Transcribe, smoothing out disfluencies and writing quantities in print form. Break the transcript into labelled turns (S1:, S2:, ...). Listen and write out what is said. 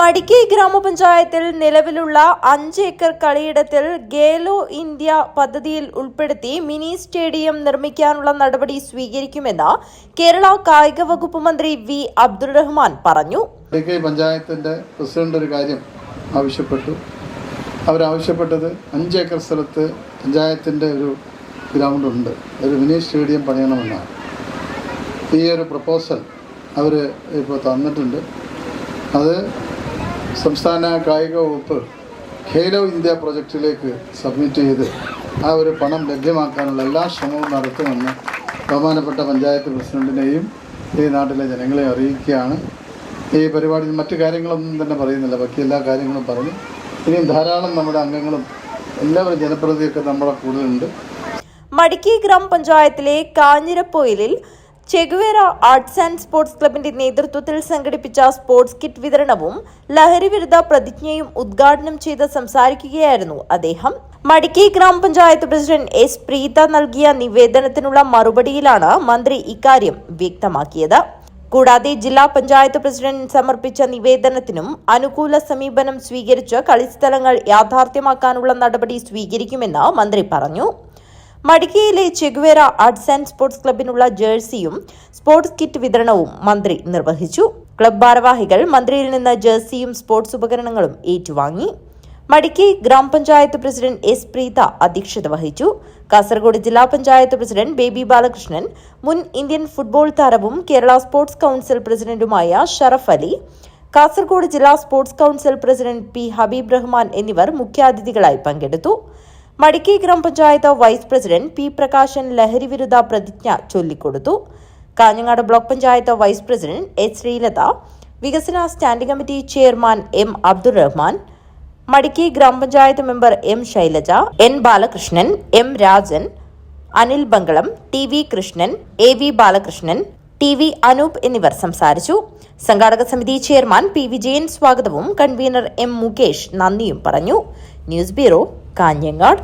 S1: മടിക്കൈ ഗ്രാമപഞ്ചായത്തിൽ നിലവിലുള്ള 5 acre കളിയിടത്തിൽ Khelo India പദ്ധതിയിൽ ഉൾപ്പെടുത്തി മിനി സ്റ്റേഡിയം നിർമ്മിക്കാനുള്ള നടപടി സ്വീകരിക്കുമെന്ന് കേരള കായിക വകുപ്പ് മന്ത്രി വി അബ്ദുറഹ്മാൻ പറഞ്ഞു.
S2: മടിക്കൈ പഞ്ചായത്തിന്റെ പ്രസിഡന്റ് ഒരു കാര്യം അവരാവശ്യപ്പെട്ടത് 5 ഏക്കർ സ്ഥലത്ത് പഞ്ചായത്തിന്റെ ഒരു ഗ്രൗണ്ട് ഉണ്ട്, ഒരു മിനി സ്റ്റേഡിയം പണിയണമെന്നാണ്. ഈ ഒരു പ്രപ്പോസൽ അവർ ഇപ്പോൾ തന്നിട്ടുണ്ട്. അത് സംസ്ഥാന കായിക വകുപ്പ് ഖേലോ ഇന്ത്യ പ്രൊജക്റ്റിലേക്ക് സബ്മിറ്റ് ചെയ്ത് ആ ഒരു പണം ലഭ്യമാക്കാനുള്ള എല്ലാ ശ്രമവും നടത്തുമെന്ന് ബഹുമാനപ്പെട്ട പഞ്ചായത്ത് പ്രസിഡന്റിനെയും ഈ നാട്ടിലെ ജനങ്ങളെ അറിയിക്കുകയാണ്. ഈ പരിപാടിയിൽ മറ്റു കാര്യങ്ങളൊന്നും തന്നെ പറയുന്നില്ല, ബാക്കി എല്ലാ കാര്യങ്ങളും പറഞ്ഞു. ഇനിയും ധാരാളം നമ്മുടെ അംഗങ്ങളും എല്ലാവരും ജനപ്രതിനിധിയൊക്കെ നമ്മുടെ കൂടുതലുണ്ട്.
S1: മടിക്കൈ ഗ്രാമപഞ്ചായത്തിലെ കാഞ്ഞിരപ്പൊയിലിൽ ചെഗുവേര ആർട്സ് ആൻഡ് സ്പോർട്സ് ക്ലബിന്റെ നേതൃത്വത്തിൽ സംഘടിപ്പിച്ച സ്പോർട്സ് കിറ്റ് വിതരണവും ലഹരി വിരുദ്ധ പ്രതിജ്ഞയും ഉദ്ഘാടനം ചെയ്ത് സംസാരിക്കുകയായിരുന്നു അദ്ദേഹം. മടിക്കൈ ഗ്രാമപഞ്ചായത്ത് പ്രസിഡന്റ് എസ് പ്രീത നൽകിയ നിവേദനത്തിനുള്ള മറുപടിയിലാണ് മന്ത്രി ഇക്കാര്യം വ്യക്തമാക്കിയത്. കൂടാതെ ജില്ലാ പഞ്ചായത്ത് പ്രസിഡന്റ് സമർപ്പിച്ച നിവേദനത്തിനും അനുകൂല സമീപനം സ്വീകരിച്ച് കളിസ്ഥലങ്ങൾ യാഥാർത്ഥ്യമാക്കാനുള്ള നടപടി സ്വീകരിക്കുമെന്ന് മന്ത്രി പറഞ്ഞു. മടിക്കൈയിലെ ചെഗുവേര ആർട്സ് ആൻഡ് സ്പോർട്സ് ക്ലബിനുള്ള ജേഴ്സിയും സ്പോർട്സ് കിറ്റ് വിതരണവും മന്ത്രി നിർവഹിച്ചു. ക്ലബ് ഭാരവാഹികൾ മന്ത്രിയിൽ നിന്ന് ജേഴ്സിയും സ്പോർട്സ് ഉപകരണങ്ങളും ഏറ്റുവാങ്ങി. മടിക്കൈ ഗ്രാമപഞ്ചായത്ത് പ്രസിഡന്റ് എസ് പ്രീത അധ്യക്ഷത വഹിച്ചു. കാസർഗോഡ് ജില്ലാ പഞ്ചായത്ത് പ്രസിഡന്റ് ബേബി ബാലകൃഷ്ണൻ, മുൻ ഇന്ത്യൻ ഫുട്ബോൾ താരവും കേരള സ്പോർട്സ് കൌൺസിൽ പ്രസിഡന്റുമായ ഷറഫ് അലി, കാസർഗോഡ് ജില്ലാ sports council president P Habeeb Rahman എന്നിവർ മുഖ്യാതിഥികളായി പങ്കെടുത്തു. മടിക്കൈ ഗ്രാമപഞ്ചായത്ത് വൈസ് പ്രസിഡന്റ് പി പ്രകാശൻ ലഹരി വിരുദ്ധ പ്രതിജ്ഞ ചൊല്ലിക്കൊടുത്തു. Kanhangad block panchayat vice president H Sreelatha, വികസന standing committee chairman M Abdurahman, Madikai grama panchayat member M Shailaja, N Balakrishnan, M Rajan, Anil Bangalam, T V Krishnan, A V Balakrishnan, T V Anoop എന്നിവർ സംസാരിച്ചു. സംഘാടക സമിതി ചെയർമാൻ പി വിജയൻ സ്വാഗതവും കൺവീനർ എം മുകേഷ് നന്ദിയും പറഞ്ഞു. News bureau, Kanhangad.